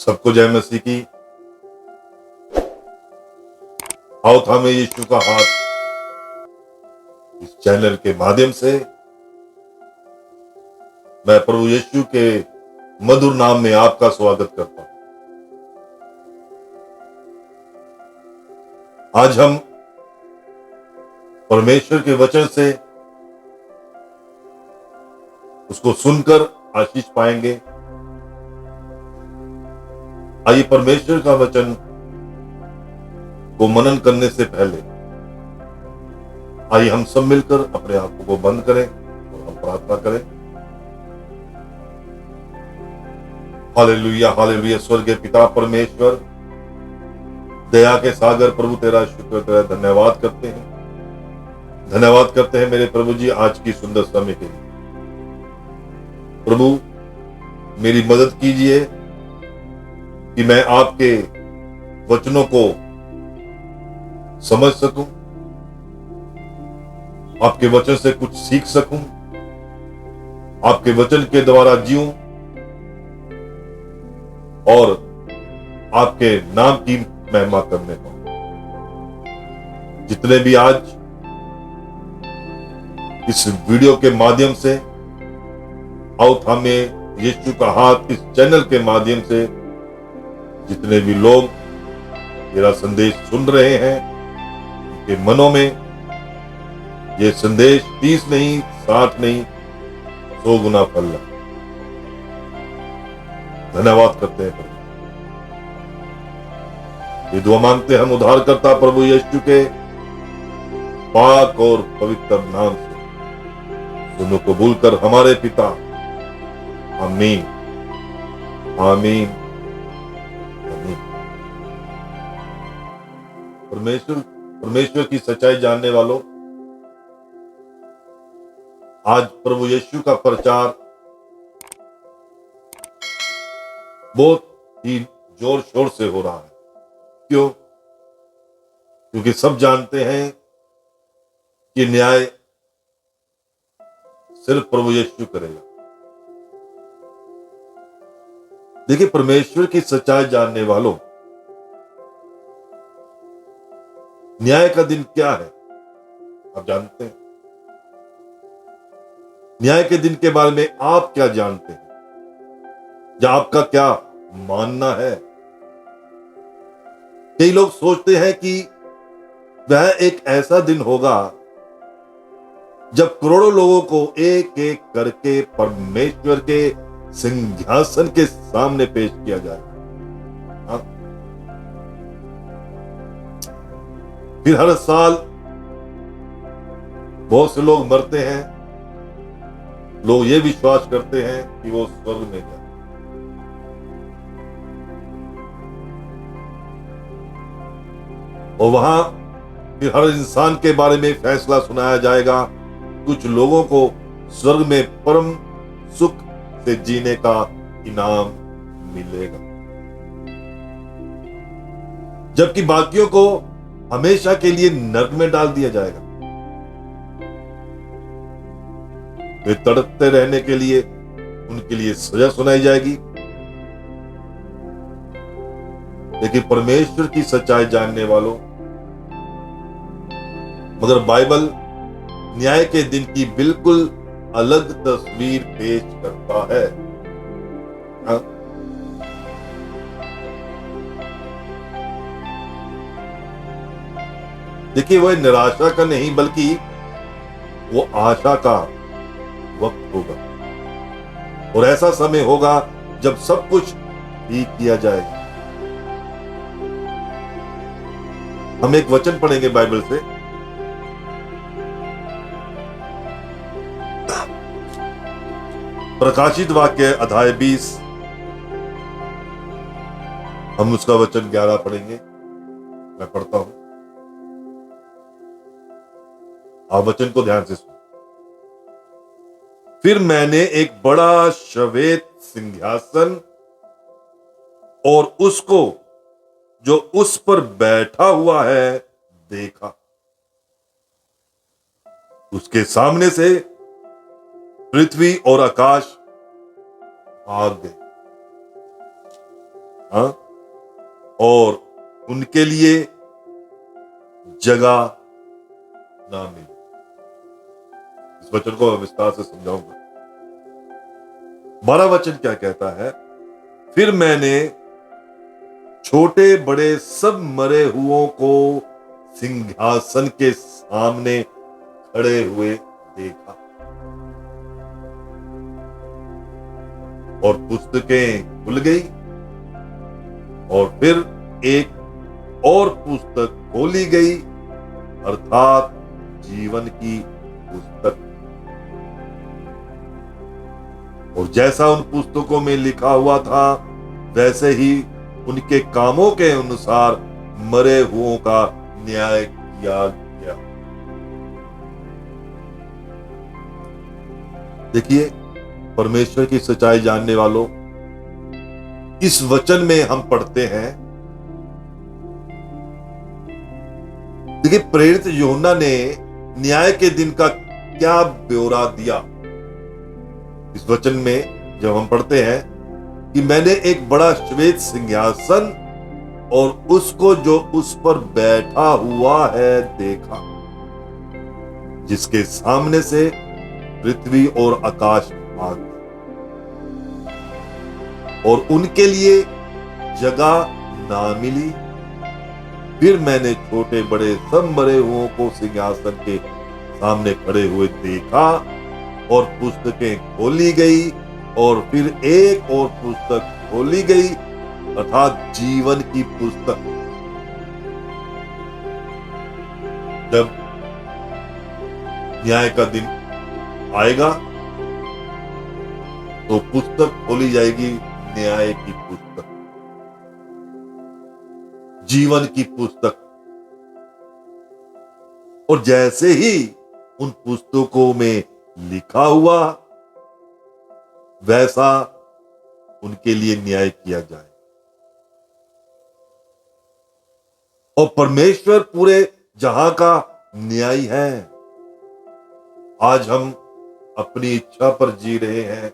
सबको जय मसीह की। आओ थामे यीशु का हाथ इस चैनल के माध्यम से मैं प्रभु यीशु के मधुर नाम में आपका स्वागत करता हूं। आज हम परमेश्वर के वचन से उसको सुनकर आशीष पाएंगे। आइए परमेश्वर का वचन को मनन करने से पहले आइए हम सब मिलकर अपने आंखों को बंद करें और हम प्रार्थना करें। Hallelujah hallelujah. स्वर्गीय पिता परमेश्वर, दया के सागर प्रभु, तेरा शुक्र, तेरा धन्यवाद करते हैं। धन्यवाद करते हैं मेरे प्रभु जी आज की सुंदर समय के लिए। प्रभु मेरी मदद कीजिए कि मैं आपके वचनों को समझ सकूं, आपके वचन से कुछ सीख सकूं, आपके वचन के द्वारा जीऊं और आपके नाम की महिमा करने पाऊं। जितने भी आज इस वीडियो के माध्यम से आओ थामे यीशु का हाथ इस चैनल के माध्यम से जितने भी लोग मेरा संदेश सुन रहे हैं, उनके मनों में ये संदेश 30 नहीं, 60 नहीं, 100 गुना फल लाए। धन्यवाद करते हैं प्रभु। ये दुआ मांगते हम उद्धारकर्ता प्रभु यीशु के पाक और पवित्र नाम से। सुनो कबूल कर हमारे पिता। आमीन आमीन आमीन। परमेश्वर की सच्चाई जानने वालों, आज प्रभु यीशु का प्रचार बहुत ही जोर शोर से हो रहा है। क्यों? क्योंकि सब जानते हैं कि न्याय सिर्फ प्रभु यीशु करेगा। देखिए, परमेश्वर की सच्चाई जानने वालों, न्याय का दिन क्या है आप जानते हैं? न्याय के दिन के बारे में आप क्या जानते हैं या आपका क्या मानना है? कई लोग सोचते हैं कि वह एक ऐसा दिन होगा जब करोड़ों लोगों को एक एक करके परमेश्वर के सिंहासन के सामने पेश किया जाए। हाँ? फिर हर साल बहुत से लोग मरते हैं। लोग ये विश्वास करते हैं कि वो स्वर्ग में गए। और वहां फिर हर इंसान के बारे में फैसला सुनाया जाएगा। कुछ लोगों को स्वर्ग में परम सुख से जीने का इनाम मिलेगा, जबकि बाकियों को हमेशा के लिए नरक में डाल दिया जाएगा। वे तड़पते रहने के लिए उनके लिए सजा सुनाई जाएगी। लेकिन परमेश्वर की सच्चाई जानने वालों, मगर बाइबल न्याय के दिन की बिल्कुल अलग तस्वीर पेश करता है। हाँ? देखिए, वह निराशा का नहीं बल्कि वो आशा का वक्त होगा। और ऐसा समय होगा जब सब कुछ ठीक किया जाएगा। हम एक वचन पढ़ेंगे बाइबल से। प्रकाशित वाक्य अध्याय 20, हम उसका वचन 11 पढ़ेंगे। मैं पढ़ता हूं, आप वचन को ध्यान से सुनो। फिर मैंने एक बड़ा श्वेत सिंहासन और उसको जो उस पर बैठा हुआ है देखा। उसके सामने से पृथ्वी और आकाश भाग गए हाँ, और उनके लिए जगह ना मिले। इस वचन को विस्तार से समझाऊंगा। 12 वचन क्या कहता है? फिर मैंने छोटे बड़े सब मरे हुओं को सिंहासन के सामने खड़े हुए देखा, और पुस्तकें खुल गई, और फिर एक और पुस्तक खोली गई, अर्थात जीवन की पुस्तक। और जैसा उन पुस्तकों में लिखा हुआ था, वैसे ही उनके कामों के अनुसार मरे हुओं का न्याय किया गया। देखिए, परमेश्वर की सच्चाई जानने वालों, इस वचन में हम पढ़ते हैं, देखिए प्रेरित यूहन्ना ने न्याय के दिन का क्या ब्यौरा दिया। इस वचन में जब हम पढ़ते हैं कि मैंने एक बड़ा श्वेत सिंहासन और उसको जो उस पर बैठा हुआ है देखा, जिसके सामने से पृथ्वी और आकाश भाग गए, और उनके लिए जगह ना मिली। फिर मैंने छोटे बड़े सब मरे हुओं को सिंहासन के सामने खड़े हुए देखा, और पुस्तकें खोली गई, और फिर एक और पुस्तक खोली गई, अर्थात जीवन की पुस्तक। जब न्याय का दिन आएगा तो पुस्तक खोली जाएगी, न्याय की पुस्तक, जीवन की पुस्तक। और जैसे ही उन पुस्तकों में लिखा हुआ, वैसा उनके लिए न्याय किया जाए। और परमेश्वर पूरे जहां का न्यायी है। आज हम अपनी इच्छा पर जी रहे हैं,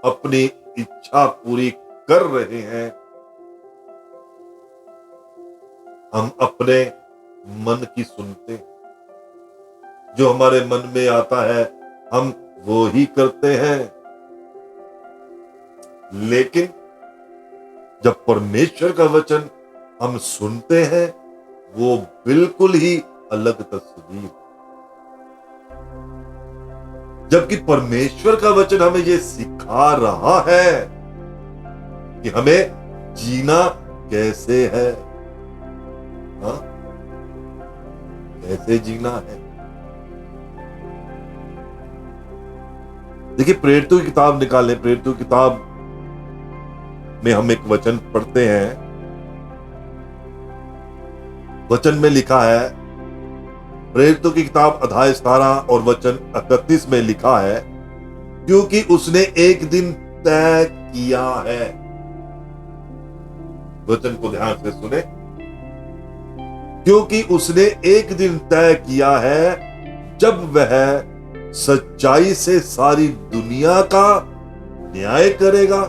अपनी इच्छा पूरी कर रहे हैं, हम अपने मन की सुनते हैं, जो हमारे मन में आता है हम वो ही करते हैं। लेकिन जब परमेश्वर का वचन हम सुनते हैं, वो बिल्कुल ही अलग तस्वीर। जबकि परमेश्वर का वचन हमें ये सिखा रहा है कि हमें जीना कैसे है, हाँ? कैसे जीना है। देखिए, प्रेरितों की किताब निकालें। प्रेरितों की किताब में हम एक वचन पढ़ते हैं। वचन में लिखा है, प्रेरितों की किताब अध्याय 17 और वचन 31 में लिखा है, क्योंकि उसने एक दिन तय किया है। वचन को ध्यान से सुने। क्योंकि उसने एक दिन तय किया है, जब वह सच्चाई से सारी दुनिया का न्याय करेगा,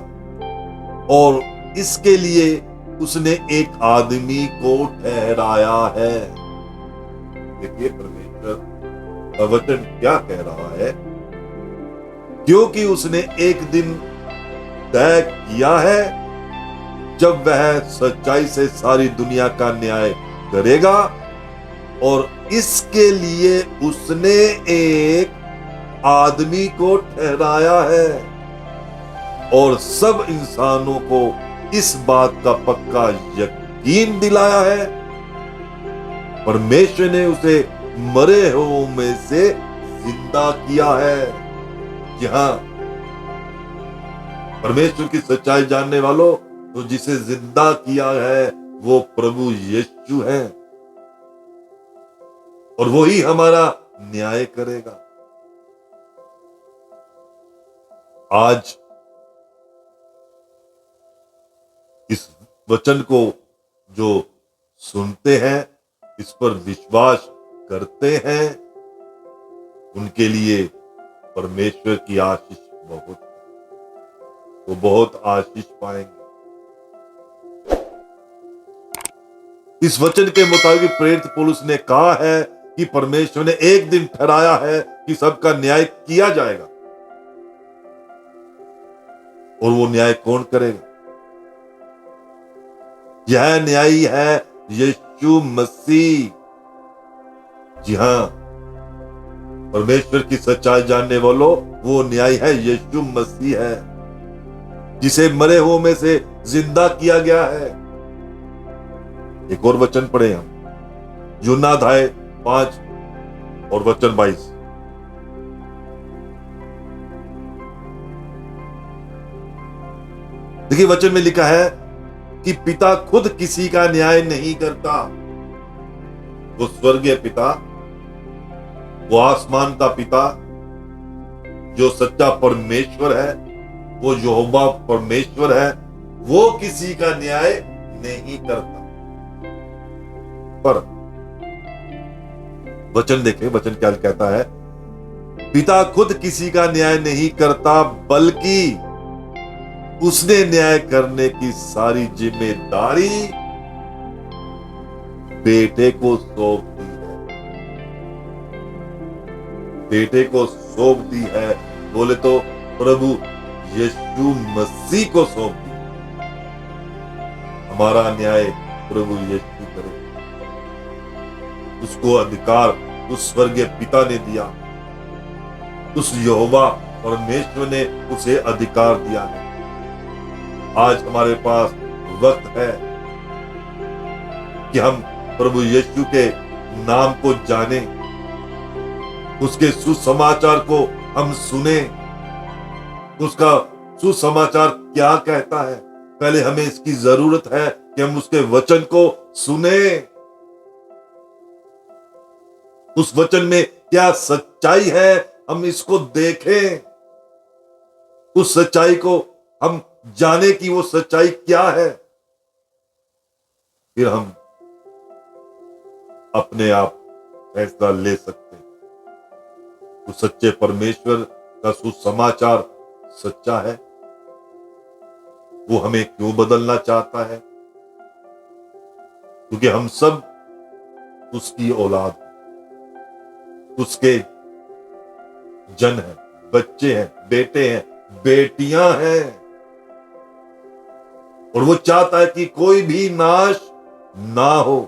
और इसके लिए उसने एक आदमी को ठहराया है। देखिए, परमेश्वर का वचन क्या कह रहा है? क्योंकि उसने एक दिन तय किया है, जब वह सच्चाई से सारी दुनिया का न्याय करेगा, और इसके लिए उसने एक आदमी को ठहराया है, और सब इंसानों को इस बात का पक्का यकीन दिलाया है, परमेश्वर ने उसे मरे हुओं में से जिंदा किया है। जी हां, परमेश्वर की सच्चाई जानने वालों, तो जिसे जिंदा किया है वो प्रभु यीशु है, और वही हमारा न्याय करेगा। आज इस वचन को जो सुनते हैं, इस पर विश्वास करते हैं, उनके लिए परमेश्वर की आशीष बहुत है। वो बहुत आशीष पाएंगे। इस वचन के मुताबिक प्रेरित पौलुस ने कहा है कि परमेश्वर ने एक दिन ठहराया है कि सबका न्याय किया जाएगा। और वो न्याय कौन करेगा? यह न्यायी है यीशु मसीह। जी हां, परमेश्वर की सच्चाई जानने वालों, वो न्यायी है यीशु मसीह है, जिसे मरे हुओं में से जिंदा किया गया है। एक और वचन पढ़े हम, यूहन्ना अध्याय 5 और वचन 22। देखिए, वचन में लिखा है कि पिता खुद किसी का न्याय नहीं करता। वो स्वर्गीय पिता, वो आसमान का पिता, जो सच्चा परमेश्वर है, वो यहोवा परमेश्वर है, वो किसी का न्याय नहीं करता। पर वचन देखें, वचन क्या कहता है? पिता खुद किसी का न्याय नहीं करता, बल्कि उसने न्याय करने की सारी जिम्मेदारी बेटे को सौंप दी है। बेटे को सौंप दी है, बोले तो प्रभु यीशु मसीह को सौंप दी। हमारा न्याय प्रभु यीशु करे। उसको अधिकार उस स्वर्गीय पिता ने दिया, उस यहोवा परमेश्वर ने उसे अधिकार दिया है। आज हमारे पास वक्त है कि हम प्रभु यीशु के नाम को जाने, उसके सुसमाचार को हम सुने। उसका सुसमाचार क्या कहता है? पहले हमें इसकी जरूरत है कि हम उसके वचन को सुने। उस वचन में क्या सच्चाई है, हम इसको देखें। उस सच्चाई को हम जाने कि वो सच्चाई क्या है। फिर हम अपने आप फैसला ले सकते हैं। तो सच्चे परमेश्वर का सुसमाचार सच्चा है, वो हमें क्यों बदलना चाहता है? क्योंकि हम सब उसकी औलाद, उसके जन हैं, बच्चे हैं, बेटे हैं, बेटियां हैं। और वो चाहता है कि कोई भी नाश ना हो,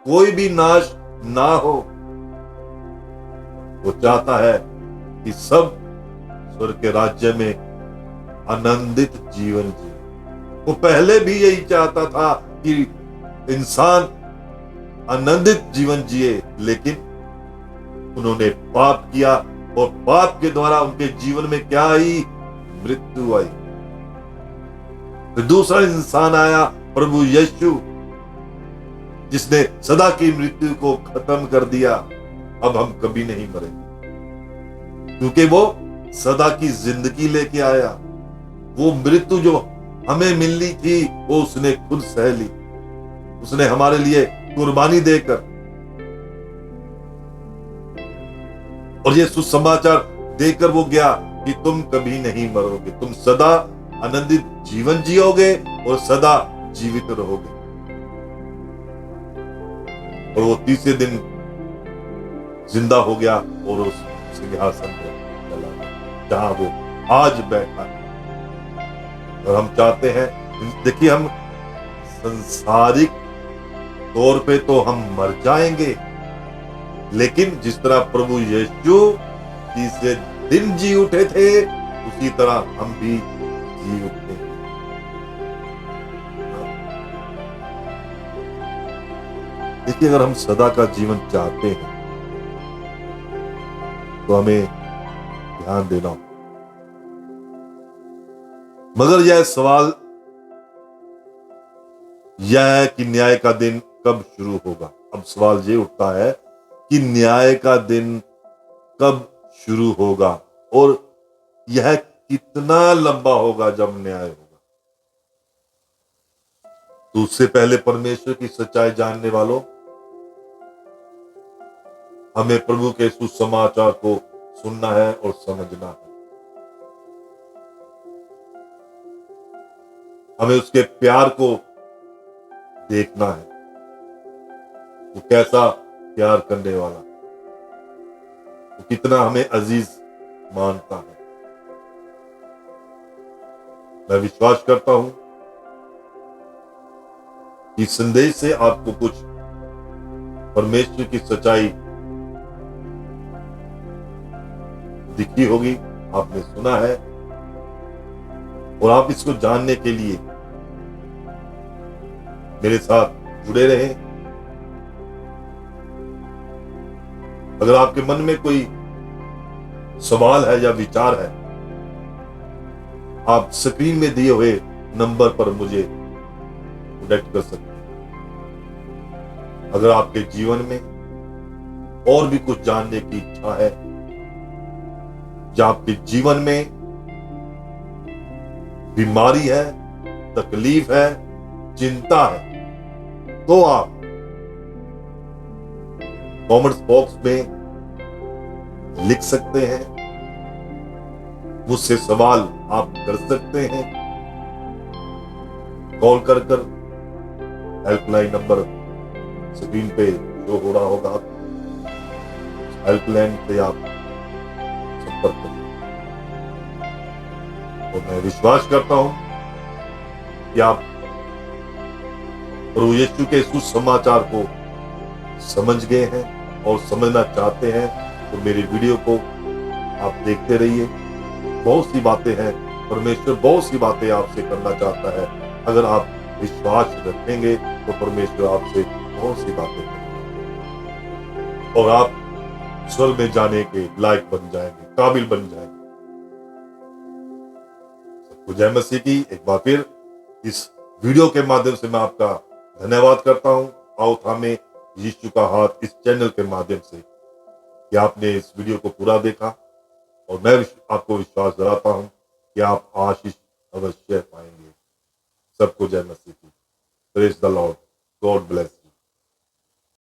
कोई भी नाश ना हो। वो चाहता है कि सब स्वर्ग के राज्य में आनंदित जीवन जिए। वो पहले भी यही चाहता था कि इंसान आनंदित जीवन जिए, लेकिन उन्होंने पाप किया और पाप के द्वारा उनके जीवन में क्या आई? मृत्यु आई। फिर दूसरा इंसान आया, प्रभु यीशु, जिसने सदा की मृत्यु को खत्म कर दिया। अब हम कभी नहीं मरेंगे, क्योंकि वो सदा की जिंदगी लेके आया। वो मृत्यु जो हमें मिलनी थी, वो उसने खुद सह ली। उसने हमारे लिए कुर्बानी देकर, और ये सुसमाचार देकर वो गया कि तुम कभी नहीं मरोगे, तुम सदा आनंदित जीवन जियोगे और सदा जीवित रहोगे। और वो तीसरे दिन जिंदा हो गया और उस सिंहासन पर चला गया जहां वो आज बैठा है। और हम चाहते हैं, देखिए, हम संसारिक तौर पे तो हम मर जाएंगे, लेकिन जिस तरह प्रभु यीशु तीसरे दिन जी उठे थे, उसी तरह हम भी जी उठे। देखिए, अगर हम सदा का जीवन चाहते हैं तो हमें ध्यान देना होगा। मगर यह सवाल यह है कि न्याय का दिन कब शुरू होगा। अब सवाल ये उठता है कि न्याय का दिन कब शुरू होगा और यह कितना लंबा होगा जब न्याय होगा। तो उससे पहले परमेश्वर की सच्चाई जानने वालों, हमें प्रभु के सुसमाचार को सुनना है और समझना है। हमें उसके प्यार को देखना है, वो कैसा प्यार करने वाला, वो कितना हमें अजीज मानता है। मैं विश्वास करता हूं कि इस संदेश से आपको कुछ परमेश्वर की सच्चाई दिखी होगी, आपने सुना है, और आप इसको जानने के लिए मेरे साथ जुड़े रहें। अगर आपके मन में कोई सवाल है या विचार है, आप स्क्रीन में दिए हुए नंबर पर मुझे कॉन्टेक्ट कर सकते हैं। अगर आपके जीवन में और भी कुछ जानने की इच्छा है, या आपके जीवन में बीमारी है, तकलीफ है, चिंता है, तो आप कमेंट्स बॉक्स में लिख सकते हैं, मुझसे सवाल आप कर सकते हैं। कॉल कर हेल्पलाइन नंबर स्क्रीन पे शो हो रहा होगा, हेल्पलाइन से आप संपर्क कर सकते हैं। और मैं विश्वास करता हूं कि आप प्रभु यीशु के सुसमाचार को समझ गए हैं और समझना चाहते हैं, तो मेरी वीडियो को आप देखते रहिए। बहुत सी बातें हैं, परमेश्वर बहुत सी बातें आपसे करना चाहता है। अगर आप विश्वास रखेंगे तो परमेश्वर आपसे बहुत सी बातें करेंगे और आप स्वर्ग में जाने के लायक बन जाएंगे, काबिल बन जाएंगे। सबको जय मसीह की। एक बार फिर इस वीडियो के माध्यम से मैं आपका धन्यवाद करता हूं। आओ थामे यीशु का हाथ इस चैनल के माध्यम से कि आपने इस वीडियो को पूरा देखा, और मैं आपको विश्वास दिलाता हूं कि आप आशीष अवश्य पाएंगे। सबको जय मसीह की। Praise the Lord. God bless.